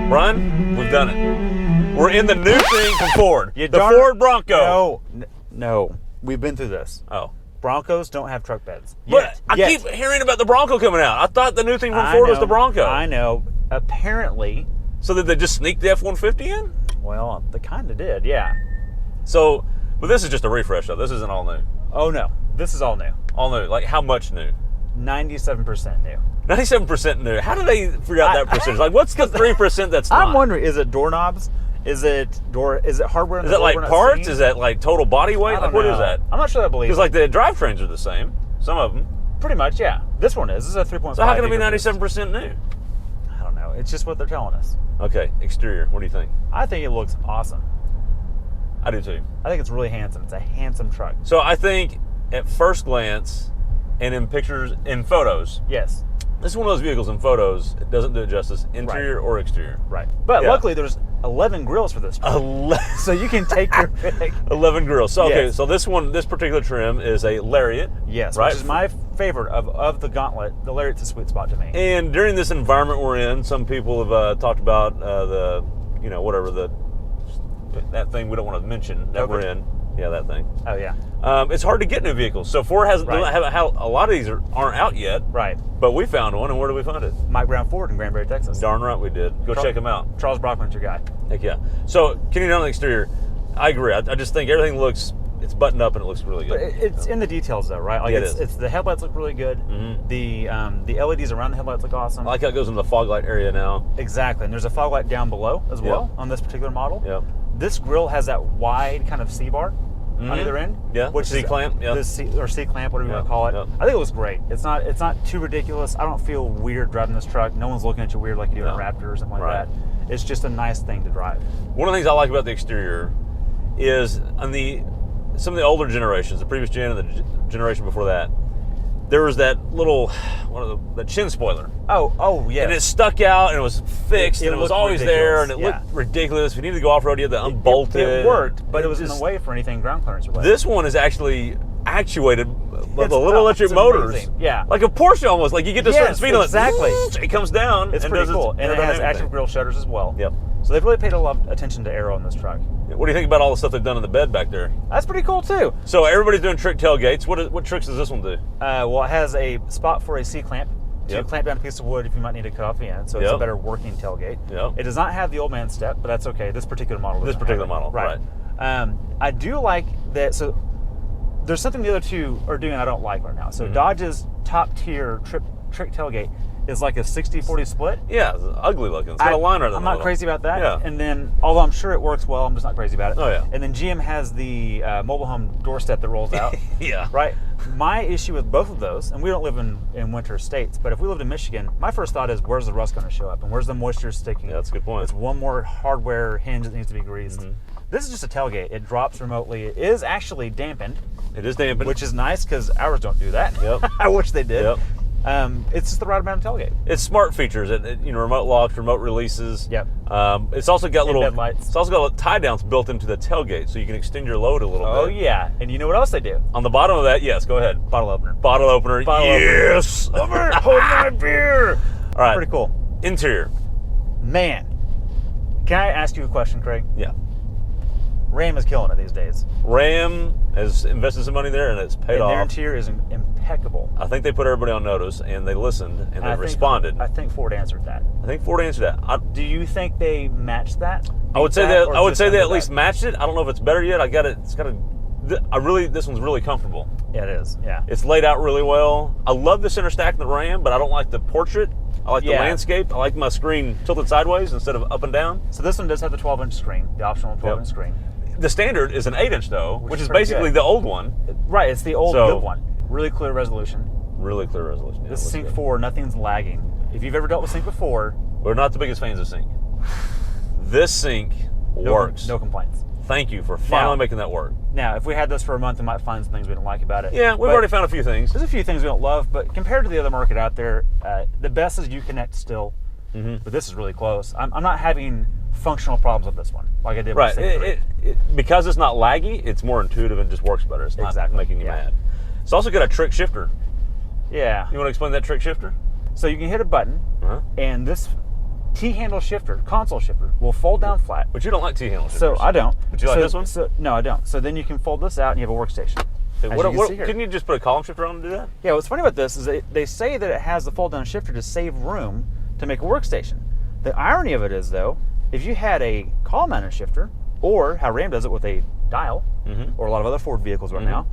Run, we've done it. We're in the new thing from Ford. The darn Ford Bronco. No. We've been through this. Oh. Broncos don't have truck beds. But I keep hearing about the Bronco coming out. I thought the new thing from Ford was the Bronco. I know. Apparently. So did they just sneak the F-150 in? Well, they kind of did, yeah. So, but this is just a refresh though. This isn't all new. Oh no, this is all new. All new. Like how much new? 97% new. 97% new. How do they figure out that percentage? Like what's the 3% that's not? I'm wondering, is it doorknobs? Is it hardware? Is that like parts? Is that like total body weight? Like what is that? I'm not sure I believe. Because like the drivetrains are the same. Some of them. Pretty much, yeah. This one is. This is a 3.5. So how can it be 97% new? I don't know. It's just what they're telling us. Okay, exterior. What do you think? I think it looks awesome. I do too. I think it's really handsome. It's a handsome truck. So I think at first glance and in pictures, in photos. Yes. This is one of those vehicles in photos. It doesn't do it justice, interior or exterior. Right. But luckily there's 11 grills for this truck. So you can take your pick. 11 grills. So, okay, so this particular trim is a Lariat. Yes, right? Which is my favorite of the gauntlet. The Lariat's a sweet spot to me. And during this environment we're in, some people have talked about that thing we don't want to mention that we're in. Yeah, that thing. Oh, yeah. It's hard to get new vehicles. So Ford hasn't, a lot of these aren't out yet. Right. But we found one, and where did we find it? Mike Brown Ford in Granbury, Texas. Darn right we did. Go check him out. Charles Brockman's your guy. Heck yeah. So, Kenny, on the exterior, I agree. I just think everything it's buttoned up and it looks really good. But it's in the details, though, right? Like yeah, it is. It's the headlights look really good. Mm-hmm. The LEDs around the headlights look awesome. I like how it goes in the fog light area now. Exactly. And there's a fog light down below as well on this particular model. Yep. This grille has that wide kind of C-bar. On either end, which C-clamp, C-clamp, whatever you want to call it. I think it looks great. It's not too ridiculous. I don't feel weird driving this truck. No one's looking at you weird like you do in a Raptor or something like that. It's just a nice thing to drive. One of the things I like about the exterior is on some of the older generations, the previous gen and the generation before that, there was that little the chin spoiler. Oh yeah. And it stuck out and it was fixed and it was always there and it looked ridiculous. If you needed to go off road, you had to unbolt it. It worked, but it was in the way for anything ground clearance related. This one is actually actuated with the little electric motors. Amazing. Yeah. Like a Porsche almost. Like you get to a certain speed and it comes down. It's pretty cool. And it has active grille shutters as well. Yep. So they've really paid a lot of attention to Aero in this truck. What do you think about all the stuff they've done in the bed back there? That's pretty cool too. So everybody's doing trick tailgates. What tricks does this one do? Well, it has a spot for a C-clamp to clamp down a piece of wood if you might need to cut off the end. So it's a better working tailgate. It does not have the old man step, but that's okay. This particular model doesn't. This particular model, right. I do like that. So there's something the other two are doing I don't like right now. So Dodge's top tier trick tailgate is like a 60-40 split. Yeah, it's ugly looking. It's got a line right there. I'm not crazy about that. Yeah. And then, although I'm sure it works well, I'm just not crazy about it. Oh, yeah. And then GM has the mobile home doorstep that rolls out. Yeah. Right? My issue with both of those, and we don't live in winter states, but if we lived in Michigan, my first thought is, where's the rust going to show up? And where's the moisture sticking? Yeah, that's a good point. It's one more hardware hinge that needs to be greased. This is just a tailgate. It drops remotely. It is actually dampened. It is dampened. Which is nice because ours don't do that. Yep. I wish they did. Yep. It's just the right amount of tailgate. It's smart features, remote locks, remote releases. Yep. It's also got little headlights. It's also got tie downs built into the tailgate, so you can extend your load a little bit. Oh yeah, and you know what else they do? On the bottom of that, yes, go ahead. Bottle opener. Bottle opener. Yes. Hold my beer. All right. Pretty cool. Interior. Man, can I ask you a question, Craig? Yeah. Ram is killing it these days. Ram has invested some money there, and it's paid off. Their interior is impeccable. I think they put everybody on notice, and they listened, and they responded. I think Ford answered that. Do you think they matched that? I would say that. I would say they at least matched it. I don't know if it's better yet. This one's really comfortable. Yeah, it is. Yeah. It's laid out really well. I love the center stack in the Ram, but I don't like the portrait. I like the landscape. I like my screen tilted sideways instead of up and down. So this one does have the 12-inch screen, the optional 12-inch screen. The standard is an 8-inch though, which is basically the old one. Right, it's the old good one. Really clear resolution. Really clear resolution. Yeah, this is Sync 4, nothing's lagging. If you've ever dealt with Sync before, we're not the biggest fans of Sync. This Sync works. No complaints. Thank you for finally making that work. Now, if we had this for a month, we might find some things we don't like about it. Yeah, we've already found a few things. There's a few things we don't love, but compared to the other market out there, the best is Uconnect still. But this is really close. I'm not having functional problems with this one like I did with Sync 3. Because it's not laggy, it's more intuitive and just works better. It's not making you mad. It's also got a trick shifter. Yeah. You want to explain that trick shifter? So you can hit a button, and this T-handle shifter, console shifter, will fold down flat. But you don't like T-handle shifters. So I don't. But you like this one? No, I don't. So then you can fold this out and you have a workstation. Couldn't you just put a column shifter on to do that? Yeah, what's funny about this is they say that it has the fold-down shifter to save room to make a workstation. The irony of it is, though, if you had a column-mounted shifter, or how Ram does it with a dial, or a lot of other Ford vehicles right now,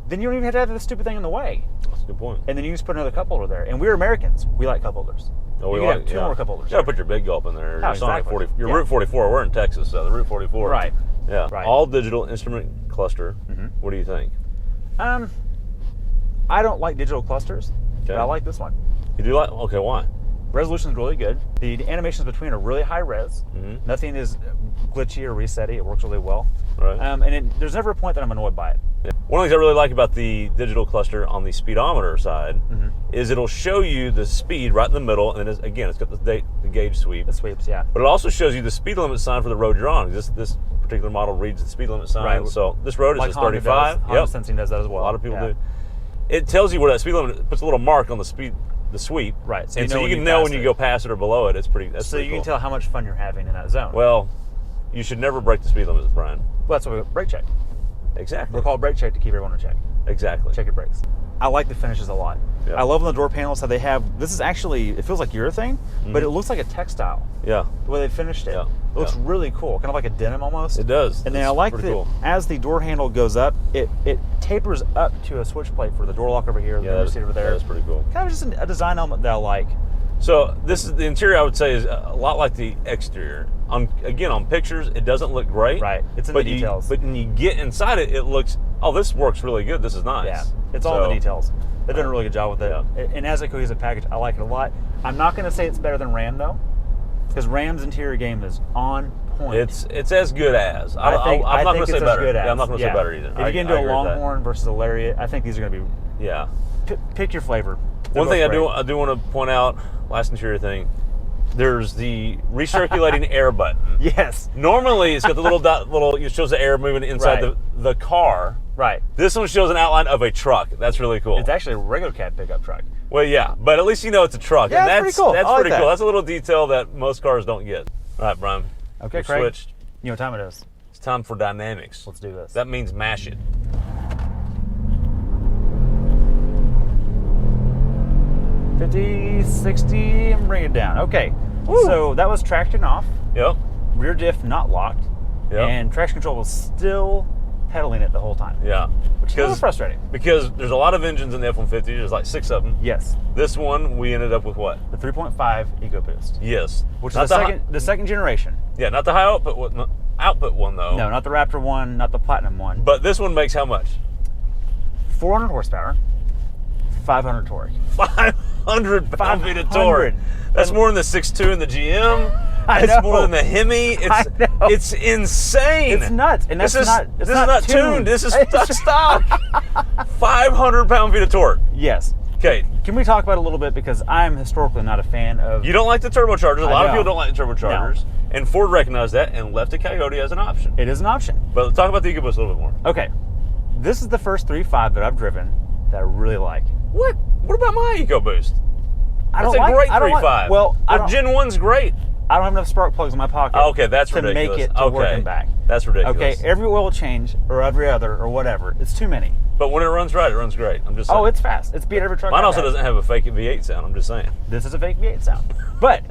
then you don't even have to have this stupid thing in the way. That's a good point. And then you just put another cup holder there. And we're Americans. We like cup holders. Oh, you can have two more cup holders. You got to put your big gulp in there. Oh, your Sonic exactly. 40, your Route 44. We're in Texas, so the Route 44. Right. Yeah. Right. All digital instrument cluster. What do you think? I don't like digital clusters, but I like this one. You do like? Okay, why? Resolution is really good. The animations between are really high res. Nothing is glitchy or resetty. It works really well. Right. And there's never a point that I'm annoyed by it. Yeah. One of the things I really like about the digital cluster on the speedometer side is it'll show you the speed right in the middle, and then again, it's got the gauge sweep. The sweeps, yeah. But it also shows you the speed limit sign for the road you're on. This particular model reads the speed limit sign. Right. So this road is 35. Honda Sensing does that as well. A lot of people do. It tells you where that speed limit, it puts a little mark on the sweep. Right. So you can know when you go past it or below it. That's pretty you cool. can tell how much fun you're having in that zone. Well, you should never break the speed limit, Brian. Well, that's why we brake check. Exactly. We're called brake check to keep everyone in check. Exactly. Check your brakes. I like the finishes a lot. Yeah. I love on the door panels how they have, this is actually, it feels like urethane, but it looks like a textile. Yeah. The way they finished it. Yeah. It looks really cool, kind of like a denim almost. It does. And then I like that cool. as the door handle goes up, it tapers up to a switch plate for the door lock over here, the memory seat over there. That's pretty cool. Kind of just a design element that I like. So this is the interior. I would say is a lot like the exterior. Again, on pictures, it doesn't look great. Right. It's in the details. But when you get inside it, it looks. Oh, this works really good. This is nice. Yeah. It's all in the details. They've done a really good job with it. Yeah. And as a cohesive package, I like it a lot. I'm not going to say it's better than Ram though, because Ram's interior game is on point. It's as good as. I'm not going to say better. Yeah, I'm not going to say better either. If you get into a Longhorn versus a Lariat, I think these are going to be. Yeah. Pick your flavor. One thing I do want to point out, last interior thing, there's the recirculating air button. Yes. Normally it's got the it shows the air moving inside the car. Right. This one shows an outline of a truck. That's really cool. It's actually a regular cab pickup truck. Well, yeah, but at least you know it's a truck. Yeah, and that's pretty cool. That's pretty cool. That's a little detail that most cars don't get. All right, Brian. Okay, Craig. Switched. You know what time it is? It's time for dynamics. Let's do this. That means mash it. 50, 60, and bring it down. Okay. Woo. So that was traction off. Yep. Rear diff not locked. Yep. And traction control was still pedaling it the whole time. Yeah. Which is a little frustrating. Because there's a lot of engines in the F-150. There's like 6 of them. Yes. This one, we ended up with what? The 3.5 Ecoboost. Yes. Which is the second generation. Yeah, not the high output one though. No, not the Raptor one, not the Platinum one. But this one makes how much? 400 horsepower, 500 torque. 500 pound-feet of torque. That's more than the 6.2 in the GM. It's more than the Hemi. It's insane. It's nuts. And this is not tuned. This is stock. 500 pound-feet of torque. Yes. Okay. Can we talk about it a little bit, because I'm historically not a fan of. You don't like the turbochargers. A lot of people don't like the turbochargers. No. And Ford recognized that and left a Coyote as an option. It is an option. But let's talk about the Ecoboost a little bit more. Okay. This is the first 3.5 that I've driven that I really like. What? What about my Ecoboost? That's a great 3.5. Well, Gen 1's great. I don't have enough spark plugs in my pocket. Oh, okay, that's to ridiculous. make it to work and back. That's ridiculous. Okay, every oil change or every other or whatever, it's too many. But when it runs right, it runs great. I'm just saying. Oh, it's fast. It's beat every truck. Mine also doesn't have a fake V8 sound. I'm just saying. This is a fake V8 sound. But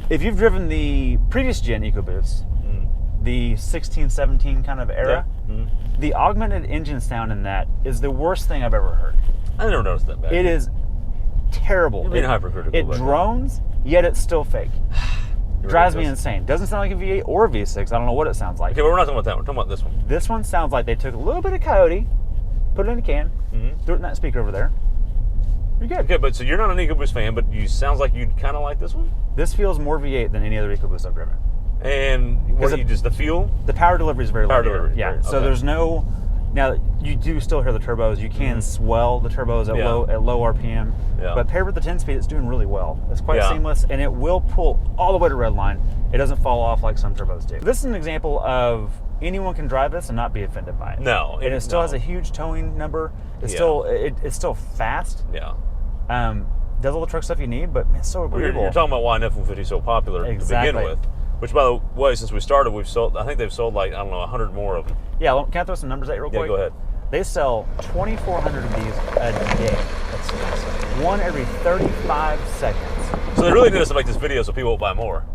if you've driven the previous gen Ecoboost, the 16, 17 kind of era, the augmented engine sound in that is the worst thing I've ever heard. I never noticed that back. It is terrible. You're being hypercritical. It drones, yet it's still fake. Drives me insane. Doesn't sound like a V8 or a V6. I don't know what it sounds like. Okay, but we're not talking about that. We're talking about this one. This one sounds like they took a little bit of Coyote, put it in a can, threw it in that speaker over there. You're good. Okay, but so you're not an Ecoboost fan, but you sounds like you kind of like this one? This feels more V8 than any other Ecoboost I've driven. And what just the fuel? The power delivery is very low. Power delivery. Yeah. So there's no. Now you do still hear the turbos. You can swell the turbos at low RPM. Yeah. But paired with the 10-speed, it's doing really well. It's quite seamless, and it will pull all the way to redline. It doesn't fall off like some turbos do. This is an example of anyone can drive this and not be offended by it. No. And it still has a huge towing number. It's still fast. Yeah. does all the truck stuff you need, but man, it's so agreeable. You're talking about why an F-150 is so popular to begin with. Which, by the way, since we started, we've sold. I think they've sold like 100 more of them. Yeah, can I throw some numbers at you real quick? Yeah, go ahead. They sell 2,400 of these a day. That's one every 35 seconds. So they really need us to make this video so people will buy more.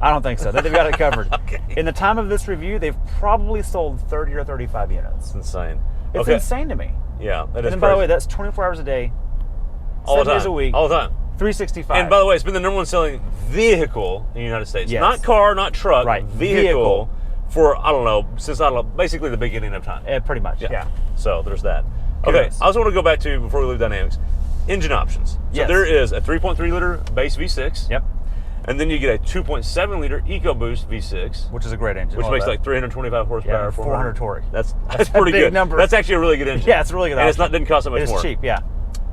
I don't think so. They've got it covered. Okay. In the time of this review, they've probably sold 30 or 35 units. It's insane. It's insane to me. Yeah, that is. And by the way, that's 24 hours a day, all 7 days a week, all the time. 365. And by the way, it's been the number one selling vehicle in the United States. Yes. Not car, not truck, right. vehicle for, I don't know, since, basically the beginning of time. Pretty much, yeah. So there's that. Okay, I also want to go back to, before we leave dynamics, engine options. So there is a 3.3 liter base V6. Yep. And then you get a 2.7 liter Ecoboost V6. Which is a great engine. Which makes like 325 horsepower. Yeah, 400 torque. That's pretty big good. Number. That's actually a really good engine. Yeah, it's a really good option. And didn't cost that much more. It's cheap, yeah.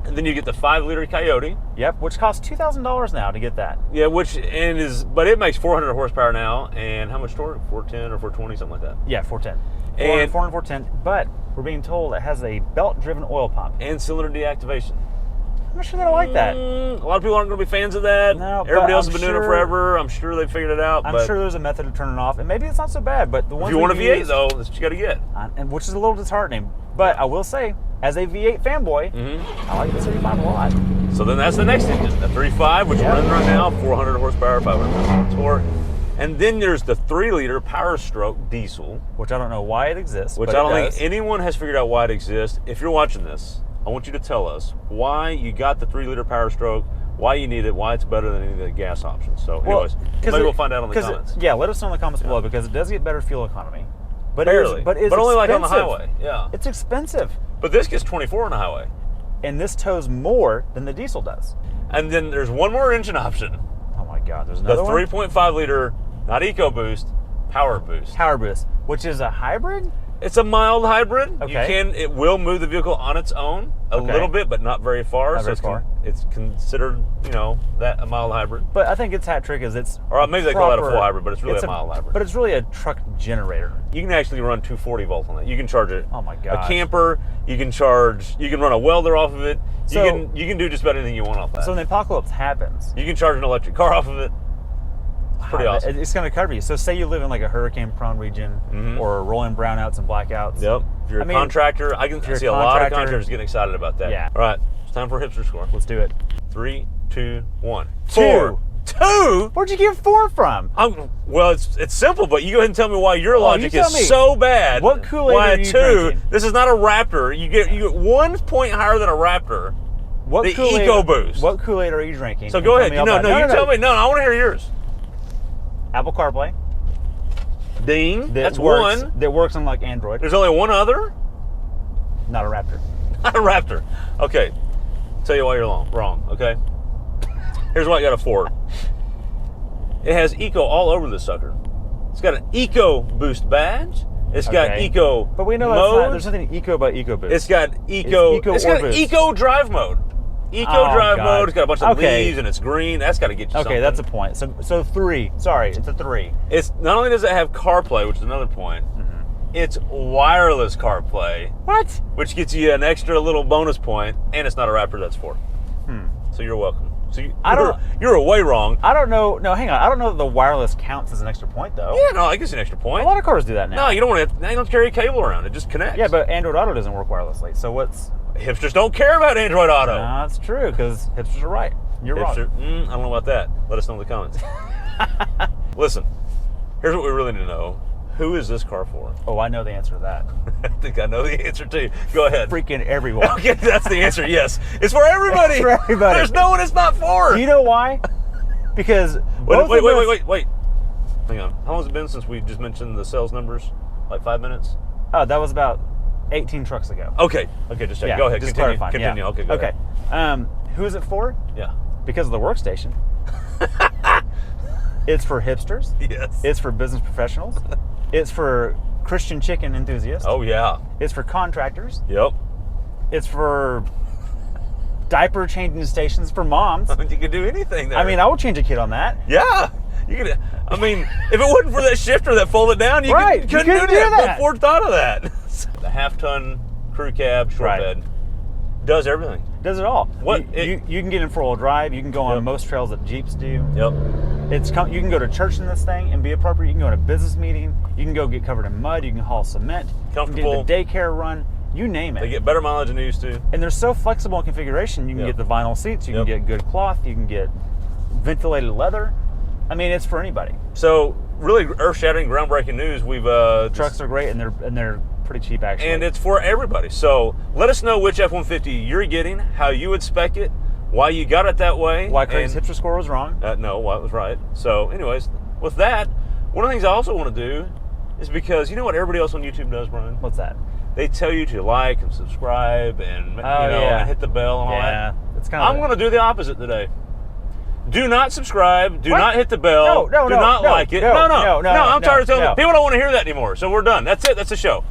And then you get the 5 liter Coyote. Yep, which costs $2,000 now to get that. Yeah, but it makes 400 horsepower now, and how much torque? 410 or 420, something like that. Yeah, 410. And 410, but we're being told it has a belt-driven oil pump. And cylinder deactivation. I'm not sure that I like that. A lot of people aren't going to be fans of that. No, everybody else has been doing it forever. I'm sure they figured it out. I'm sure there's a method to turn it off, and maybe it's not so bad, but the ones if you want a V8, though, that's what you got to get. And which is a little disheartening. But I will say, as a V8 fanboy, I like the 35 a lot. So then that's the next engine, the 3.5, which we're running right now, 400 horsepower, 500 torque. And then there's the 3 liter Power Stroke diesel. Which I don't know why it exists. Which I don't think anyone has figured out why it exists. If you're watching this, I want you to tell us why you got the 3 liter Power Stroke, why you need it, why it's better than any of the gas options. So anyways, maybe we'll find out in the comments. Yeah, let us know in the comments below, because it does get better fuel economy. But barely. But only like on the highway. Yeah. It's expensive. But this gets 24 on the highway. And this tows more than the diesel does. And then there's one more engine option. Oh my God, there's another one? The 3.5 liter, not EcoBoost, PowerBoost. PowerBoost, which is a hybrid? It's a mild hybrid. Okay. It will move the vehicle on its own a little bit, but not very far. Not very far. It's considered, that a mild hybrid. But I think its hat trick is it's or maybe they call that a full hybrid, but it's really a mild hybrid. But it's really a truck generator. You can actually run 240 volts on it. You can charge it. Oh my God. A camper. You can run a welder off of it. You can do just about anything you want off that. So when the apocalypse happens, you can charge an electric car off of it. It's pretty awesome. It's going to cover you. So say you live in like a hurricane-prone region or rolling brownouts and blackouts. Yep. If you're a contractor, I can see a lot of contractors getting excited about that. Yeah. All right. It's time for a hipster score. Let's do it. 3, 2, 1. 4. 2? Where'd you get 4 from? Well, it's simple, but you go ahead and tell me why your logic is so bad. What Kool-Aid are you drinking? This is not a Raptor. You get 1 point higher than a Raptor. The Ecoboost. What Kool-Aid are you drinking? So go ahead. You tell me. No, I want to hear yours. Apple CarPlay. Ding. That's one. That works on like Android. There's only one other? Not a Raptor. Not a Raptor. Okay. Tell you why you're wrong, okay? Here's why I got a Ford. It has Eco all over this sucker. It's got an Ecoboost badge. It's got Eco But we know mode. There's nothing Eco about Ecoboost. It's got It's got Eco drive mode. Drive mode. It's got a bunch of leaves and it's green. That's got to get you something. Okay, that's a point. So 3. Sorry, it's a 3. It's not only does it have CarPlay, which is another point. It's wireless CarPlay. What? Which gets you an extra little bonus point, and it's not a Raptor. That's 4. So you're welcome. So you're way wrong. I don't know. No, hang on. I don't know that the wireless counts as an extra point though. Yeah, no, I guess an extra point. A lot of cars do that now. No, you don't want to. Now you don't carry a cable around. It just connects. Yeah, but Android Auto doesn't work wirelessly. So what's? Hipsters don't care about Android Auto. No, that's true because hipsters are right. You're wrong. I don't know about that. Let us know in the comments. Listen, here's what we really need to know. Who is this car for? Oh, I know the answer to that. I think I know the answer too. Go ahead. Freaking everyone. Okay, that's the answer. Yes, it's for everybody. It's for everybody. There's no one it's not for. Do you know why? Because wait. Hang on. How long has it been since we just mentioned the sales numbers? Like 5 minutes? Oh, that was about 18 trucks ago. Okay, just check. Go ahead. Just Continue. clarifying. Continue. Yeah. Okay, go ahead. Who is it for? Yeah. Because of the workstation. It's for hipsters. Yes. It's for business professionals. It's for Christian chicken enthusiasts. Oh, yeah. It's for contractors. Yep. It's for diaper changing stations for moms. You could do anything there. I mean, I would change a kid on that. Yeah. You could. I mean, if it wasn't for that shifter that folded down, you couldn't do that. But Ford thought of that. The half-ton crew cab short bed does everything. Does it all. What you can get in 4-wheel drive. You can go on most trails that Jeeps do. Yep. You can go to church in this thing and be appropriate. You can go to a business meeting. You can go get covered in mud. You can haul cement. Comfortable. You can get the daycare run. You name it. They get better mileage than they used to. And they're so flexible in configuration. You can get the vinyl seats. You can get good cloth. You can get ventilated leather. I mean, it's for anybody. So really earth-shattering, groundbreaking news. We've trucks are great, and they're pretty cheap actually. And it's for everybody. So let us know which F-150 you're getting, how you would spec it, why you got it that way. Why Craig's hipster score was wrong. No, why it was right. So anyways, with that, one of the things I also want to do is because you know what everybody else on YouTube does, Brian? What's that? They tell you to like and subscribe and and hit the bell and all that. It's kind of. I'm going to do the opposite today. Do not subscribe. Do not hit the bell. Do not like it. No. I'm tired of telling people. People don't want to hear that anymore. So we're done. That's it. That's the show.